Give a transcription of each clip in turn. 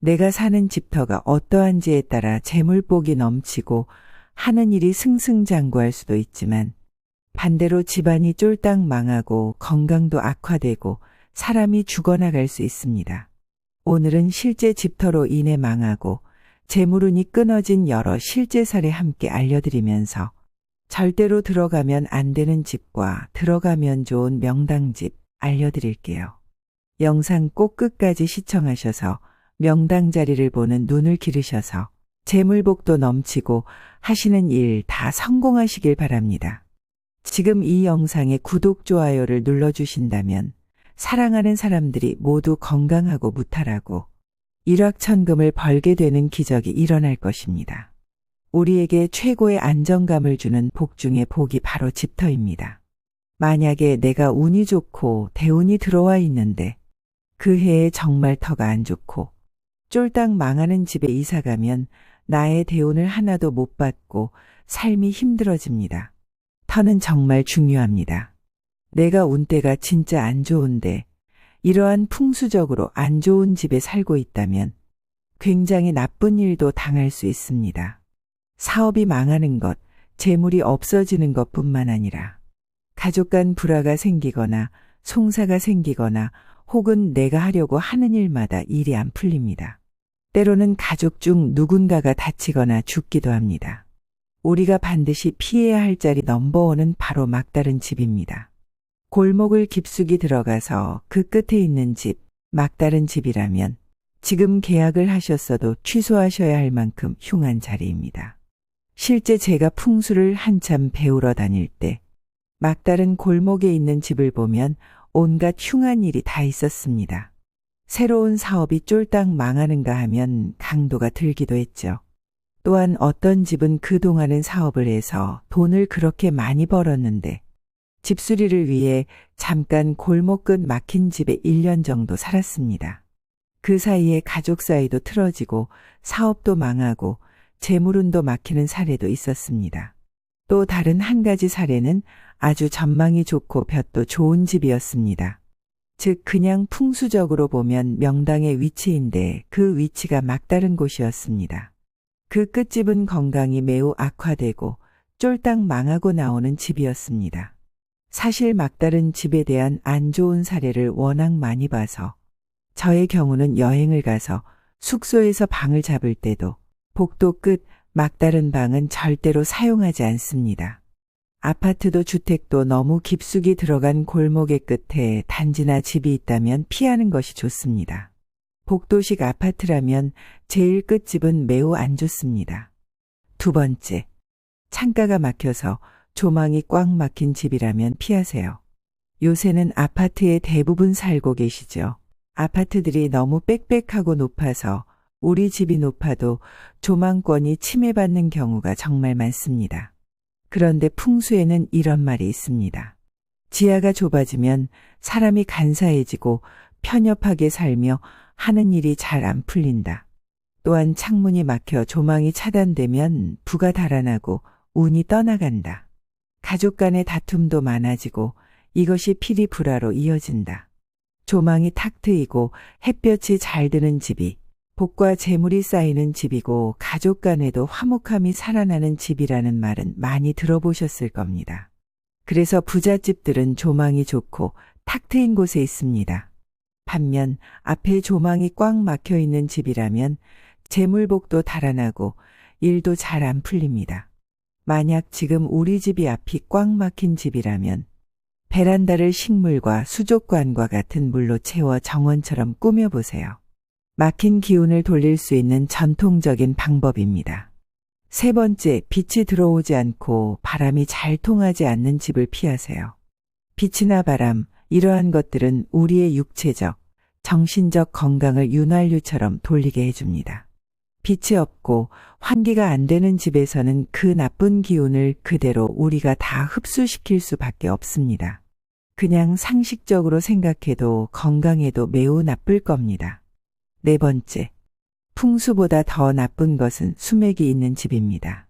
내가 사는 집터가 어떠한지에 따라 재물복이 넘치고 하는 일이 승승장구할 수도 있지만 반대로 집안이 쫄딱 망하고 건강도 악화되고 사람이 죽어나갈 수 있습니다. 오늘은 실제 집터로 인해 망하고 재물운이 끊어진 여러 실제 사례 함께 알려드리면서 절대로 들어가면 안 되는 집과 들어가면 좋은 명당집 알려드릴게요. 영상 꼭 끝까지 시청하셔서 명당 자리를 보는 눈을 기르셔서 재물복도 넘치고 하시는 일 다 성공하시길 바랍니다. 지금 이 영상에 구독, 좋아요를 눌러주신다면 사랑하는 사람들이 모두 건강하고 무탈하고 일확천금을 벌게 되는 기적이 일어날 것입니다. 우리에게 최고의 안정감을 주는 복 중의 복이 바로 집터입니다. 만약에 내가 운이 좋고 대운이 들어와 있는데 그 해에 정말 터가 안 좋고 쫄딱 망하는 집에 이사가면 나의 대운을 하나도 못 받고 삶이 힘들어집니다. 터는 정말 중요합니다. 내가 운때가 진짜 안 좋은데 이러한 풍수적으로 안 좋은 집에 살고 있다면 굉장히 나쁜 일도 당할 수 있습니다. 사업이 망하는 것, 재물이 없어지는 것뿐만 아니라 가족 간 불화가 생기거나 송사가 생기거나 혹은 내가 하려고 하는 일마다 일이 안 풀립니다. 때로는 가족 중 누군가가 다치거나 죽기도 합니다. 우리가 반드시 피해야 할 자리 넘버원은 바로 막다른 집입니다. 골목을 깊숙이 들어가서 그 끝에 있는 집, 막다른 집이라면 지금 계약을 하셨어도 취소하셔야 할 만큼 흉한 자리입니다. 실제 제가 풍수를 한참 배우러 다닐 때 막다른 골목에 있는 집을 보면 온갖 흉한 일이 다 있었습니다. 새로운 사업이 쫄딱 망하는가 하면 강도가 들기도 했죠. 또한 어떤 집은 그동안은 사업을 해서 돈을 그렇게 많이 벌었는데 집수리를 위해 잠깐 골목 끝 막힌 집에 1년 정도 살았습니다. 그 사이에 가족 사이도 틀어지고 사업도 망하고 재물운도 막히는 사례도 있었습니다. 또 다른 한 가지 사례는 아주 전망이 좋고 볕도 좋은 집이었습니다. 즉 그냥 풍수적으로 보면 명당의 위치인데 그 위치가 막다른 곳이었습니다. 그 끝집은 건강이 매우 악화되고 쫄딱 망하고 나오는 집이었습니다. 사실 막다른 집에 대한 안 좋은 사례를 워낙 많이 봐서 저의 경우는 여행을 가서 숙소에서 방을 잡을 때도 복도 끝 막다른 방은 절대로 사용하지 않습니다. 아파트도 주택도 너무 깊숙이 들어간 골목의 끝에 단지나 집이 있다면 피하는 것이 좋습니다. 복도식 아파트라면 제일 끝집은 매우 안 좋습니다. 두 번째, 창가가 막혀서 조망이 꽉 막힌 집이라면 피하세요. 요새는 아파트에 대부분 살고 계시죠. 아파트들이 너무 빽빽하고 높아서 우리 집이 높아도 조망권이 침해받는 경우가 정말 많습니다. 그런데 풍수에는 이런 말이 있습니다. 지하가 좁아지면 사람이 간사해지고 편협하게 살며 하는 일이 잘 안 풀린다. 또한 창문이 막혀 조망이 차단되면 부가 달아나고 운이 떠나간다. 가족 간의 다툼도 많아지고 이것이 필히 불화로 이어진다. 조망이 탁 트이고 햇볕이 잘 드는 집이 복과 재물이 쌓이는 집이고 가족 간에도 화목함이 살아나는 집이라는 말은 많이 들어보셨을 겁니다. 그래서 부잣집들은 조망이 좋고 탁 트인 곳에 있습니다. 반면 앞에 조망이 꽉 막혀 있는 집이라면 재물복도 달아나고 일도 잘 안 풀립니다. 만약 지금 우리 집이 앞이 꽉 막힌 집이라면 베란다를 식물과 수족관과 같은 물로 채워 정원처럼 꾸며보세요. 막힌 기운을 돌릴 수 있는 전통적인 방법입니다. 세 번째, 빛이 들어오지 않고 바람이 잘 통하지 않는 집을 피하세요. 빛이나 바람, 이러한 것들은 우리의 육체적, 정신적 건강을 윤활유처럼 돌리게 해줍니다. 빛이 없고 환기가 안 되는 집에서는 그 나쁜 기운을 그대로 우리가 다 흡수시킬 수밖에 없습니다. 그냥 상식적으로 생각해도 건강에도 매우 나쁠 겁니다. 네 번째, 풍수보다 더 나쁜 것은 수맥이 있는 집입니다.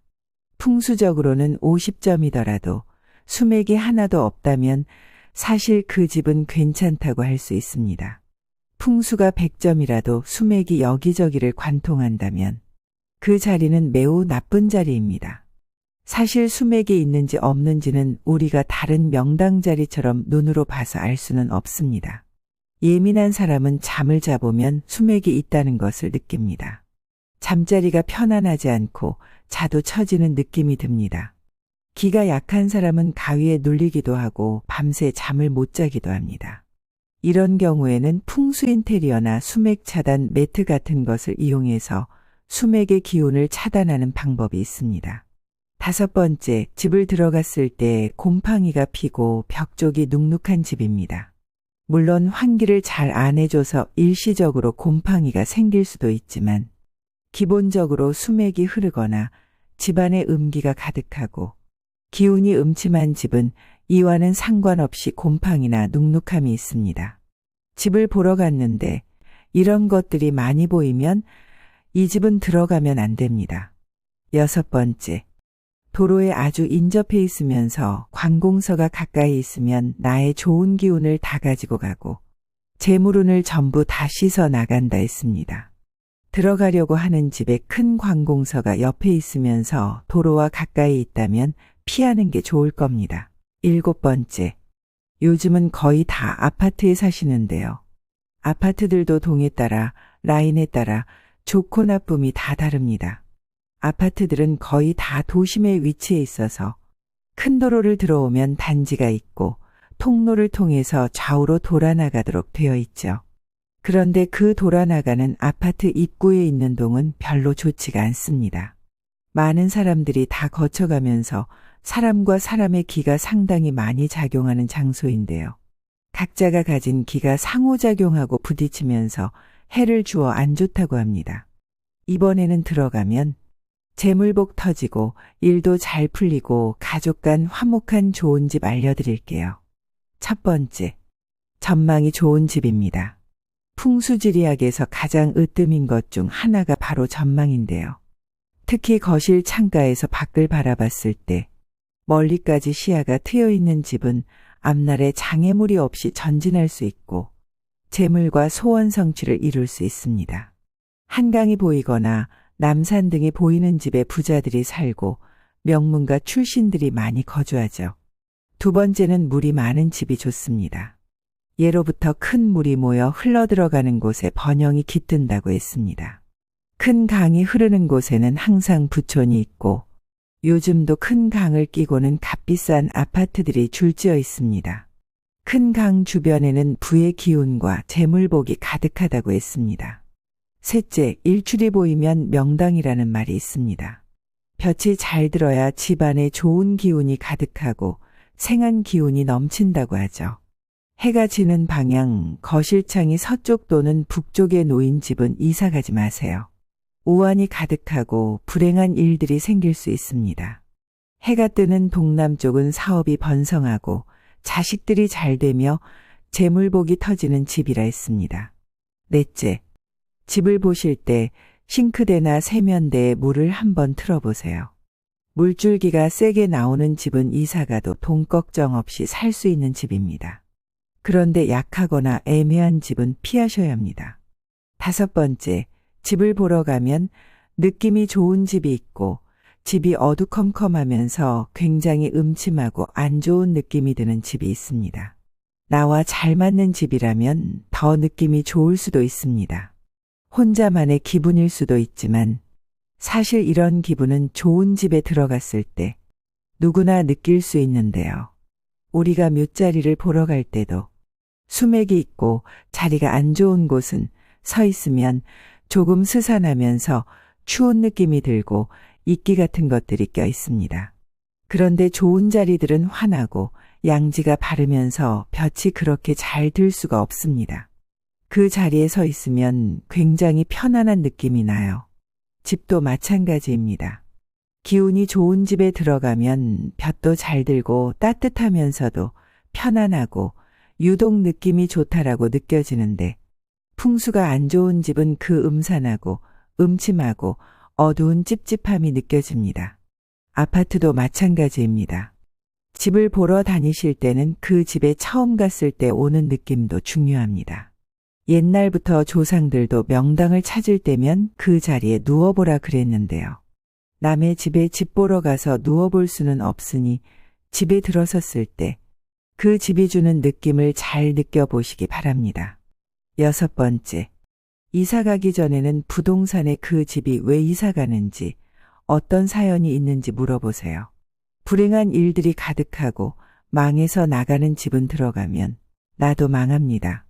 풍수적으로는 50점이더라도 수맥이 하나도 없다면 사실 그 집은 괜찮다고 할 수 있습니다. 풍수가 100점이라도 수맥이 여기저기를 관통한다면 그 자리는 매우 나쁜 자리입니다. 사실 수맥이 있는지 없는지는 우리가 다른 명당 자리처럼 눈으로 봐서 알 수는 없습니다. 예민한 사람은 잠을 자보면 수맥이 있다는 것을 느낍니다. 잠자리가 편안하지 않고 자도 처지는 느낌이 듭니다. 기가 약한 사람은 가위에 눌리기도 하고 밤새 잠을 못 자기도 합니다. 이런 경우에는 풍수 인테리어나 수맥 차단 매트 같은 것을 이용해서 수맥의 기운을 차단하는 방법이 있습니다. 5번째, 집을 들어갔을 때 곰팡이가 피고 벽 쪽이 눅눅한 집입니다. 물론 환기를 잘 안 해줘서 일시적으로 곰팡이가 생길 수도 있지만 기본적으로 수맥이 흐르거나 집안에 음기가 가득하고 기운이 음침한 집은 이와는 상관없이 곰팡이나 눅눅함이 있습니다. 집을 보러 갔는데 이런 것들이 많이 보이면 이 집은 들어가면 안 됩니다. 6번째, 도로에 아주 인접해 있으면서 관공서가 가까이 있으면 나의 좋은 기운을 다 가지고 가고 재물운을 전부 다 씻어 나간다 했습니다. 들어가려고 하는 집에 큰 관공서가 옆에 있으면서 도로와 가까이 있다면 피하는 게 좋을 겁니다. 7번째, 요즘은 거의 다 아파트에 사시는데요. 아파트들도 동에 따라 라인에 따라 좋고 나쁨이 다 다릅니다. 아파트들은 거의 다 도심에 위치해 있어서 큰 도로를 들어오면 단지가 있고 통로를 통해서 좌우로 돌아나가도록 되어 있죠. 그런데 그 돌아나가는 아파트 입구에 있는 동은 별로 좋지가 않습니다. 많은 사람들이 다 거쳐가면서 사람과 사람의 기가 상당히 많이 작용하는 장소인데요. 각자가 가진 기가 상호작용하고 부딪히면서 해를 주어 안 좋다고 합니다. 이번에는 들어가면 재물복 터지고 일도 잘 풀리고 가족 간 화목한 좋은 집 알려드릴게요. 1번째, 전망이 좋은 집입니다. 풍수지리학에서 가장 으뜸인 것 중 하나가 바로 전망인데요. 특히 거실 창가에서 밖을 바라봤을 때 멀리까지 시야가 트여 있는 집은 앞날에 장애물이 없이 전진할 수 있고 재물과 소원 성취를 이룰 수 있습니다. 한강이 보이거나 남산 등이 보이는 집에 부자들이 살고 명문가 출신들이 많이 거주하죠. 2번째는 물이 많은 집이 좋습니다. 예로부터 큰 물이 모여 흘러들어가는 곳에 번영이 깃든다고 했습니다. 큰 강이 흐르는 곳에는 항상 부촌이 있고 요즘도 큰 강을 끼고는 값비싼 아파트들이 줄지어 있습니다. 큰 강 주변에는 부의 기운과 재물복이 가득하다고 했습니다. 셋째, 일출이 보이면 명당이라는 말이 있습니다. 볕이 잘 들어야 집안에 좋은 기운이 가득하고 생한 기운이 넘친다고 하죠. 해가 지는 방향, 거실창이 서쪽 또는 북쪽에 놓인 집은 이사 가지 마세요. 우환이 가득하고 불행한 일들이 생길 수 있습니다. 해가 뜨는 동남쪽은 사업이 번성하고 자식들이 잘 되며 재물복이 터지는 집이라 했습니다. 넷째, 집을 보실 때 싱크대나 세면대에 물을 한번 틀어보세요. 물줄기가 세게 나오는 집은 이사가도 돈 걱정 없이 살 수 있는 집입니다. 그런데 약하거나 애매한 집은 피하셔야 합니다. 5번째, 집을 보러 가면 느낌이 좋은 집이 있고 집이 어두컴컴하면서 굉장히 음침하고 안 좋은 느낌이 드는 집이 있습니다. 나와 잘 맞는 집이라면 더 느낌이 좋을 수도 있습니다. 혼자만의 기분일 수도 있지만 사실 이런 기분은 좋은 집에 들어갔을 때 누구나 느낄 수 있는데요. 우리가 묘자리를 보러 갈 때도 수맥이 있고 자리가 안 좋은 곳은 서 있으면 조금 스산하면서 추운 느낌이 들고 이끼 같은 것들이 껴 있습니다. 그런데 좋은 자리들은 환하고 양지가 바르면서 볕이 그렇게 잘 들 수가 없습니다. 그 자리에 서 있으면 굉장히 편안한 느낌이 나요. 집도 마찬가지입니다. 기운이 좋은 집에 들어가면 볕도 잘 들고 따뜻하면서도 편안하고 유독 느낌이 좋다라고 느껴지는데 풍수가 안 좋은 집은 그 음산하고 음침하고 어두운 찝찝함이 느껴집니다. 아파트도 마찬가지입니다. 집을 보러 다니실 때는 그 집에 처음 갔을 때 오는 느낌도 중요합니다. 옛날부터 조상들도 명당을 찾을 때면 그 자리에 누워보라 그랬는데요. 남의 집에 집 보러 가서 누워볼 수는 없으니 집에 들어섰을 때 그 집이 주는 느낌을 잘 느껴보시기 바랍니다. 6번째, 이사 가기 전에는 부동산에 그 집이 왜 이사 가는지, 어떤 사연이 있는지 물어보세요. 불행한 일들이 가득하고 망해서 나가는 집은 들어가면 나도 망합니다.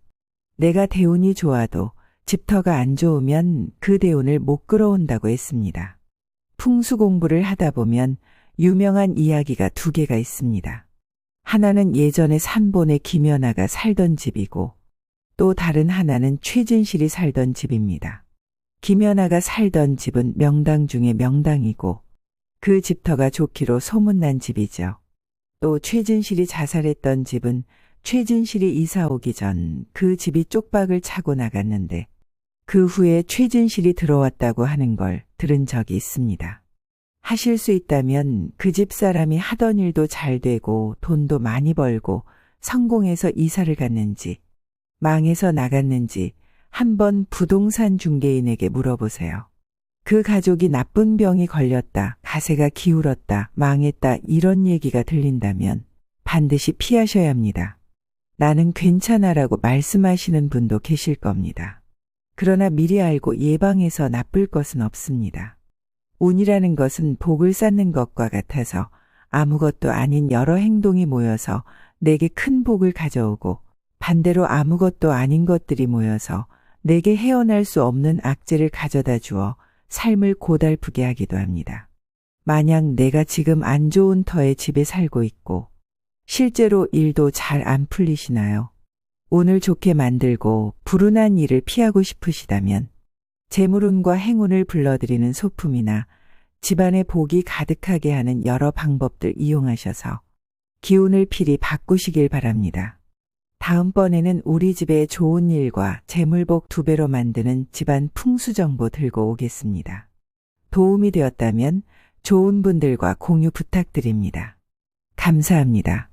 내가 대운이 좋아도 집터가 안 좋으면 그 대운을 못 끌어온다고 했습니다. 풍수 공부를 하다 보면 유명한 이야기가 2개가 있습니다. 하나는 예전에 산본의 김연아가 살던 집이고 또 다른 하나는 최진실이 살던 집입니다. 김연아가 살던 집은 명당 중에 명당이고 그 집터가 좋기로 소문난 집이죠. 또 최진실이 자살했던 집은 최진실이 이사 오기 전 그 집이 쪽박을 차고 나갔는데 그 후에 최진실이 들어왔다고 하는 걸 들은 적이 있습니다. 하실 수 있다면 그 집 사람이 하던 일도 잘 되고 돈도 많이 벌고 성공해서 이사를 갔는지 망해서 나갔는지 한번 부동산 중개인에게 물어보세요. 그 가족이 나쁜 병이 걸렸다, 가세가 기울었다, 망했다 이런 얘기가 들린다면 반드시 피하셔야 합니다. 나는 괜찮아라고 말씀하시는 분도 계실 겁니다. 그러나 미리 알고 예방해서 나쁠 것은 없습니다. 운이라는 것은 복을 쌓는 것과 같아서 아무것도 아닌 여러 행동이 모여서 내게 큰 복을 가져오고 반대로 아무것도 아닌 것들이 모여서 내게 헤어날 수 없는 악재를 가져다 주어 삶을 고달프게 하기도 합니다. 만약 내가 지금 안 좋은 터의 집에 살고 있고 실제로 일도 잘 안 풀리시나요? 운을 좋게 만들고 불운한 일을 피하고 싶으시다면 재물운과 행운을 불러들이는 소품이나 집안에 복이 가득하게 하는 여러 방법들 이용하셔서 기운을 필히 바꾸시길 바랍니다. 다음번에는 우리 집의 좋은 일과 재물복 2배로 만드는 집안 풍수 정보 들고 오겠습니다. 도움이 되었다면 좋은 분들과 공유 부탁드립니다. 감사합니다.